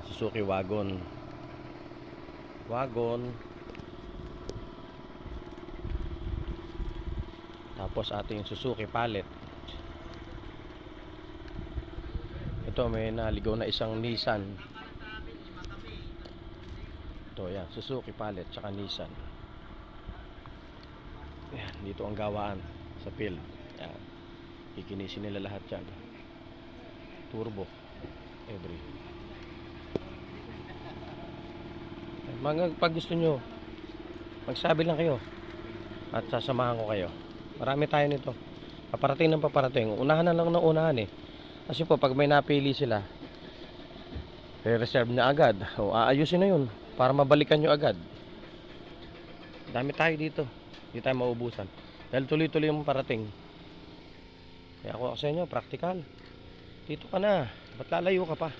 Suzuki Wagon. Tapos ating Suzuki Palette. Ito may naligaw na isang Nissan. Ito yan, Suzuki Palette tsaka Nissan. Yan, dito ang gawaan sa field. Yan. Kikinisin nila lahat yan. Turbo. Every. Pag gusto nyo, magsabi lang kayo at sasamahan ko kayo. Marami tayo nito. Paparating ng paparating. Unahan na lang ng unahan eh. Kasi po pag may napili sila, re-reserve na agad. O aayusin na yun para mabalikan nyo agad. Dami tayo dito. Hindi tayo maubusan. Dahil tuloy-tuloy yung parating. Kaya ako sa inyo, practical. Dito ka na. Ba't lalayo ka pa?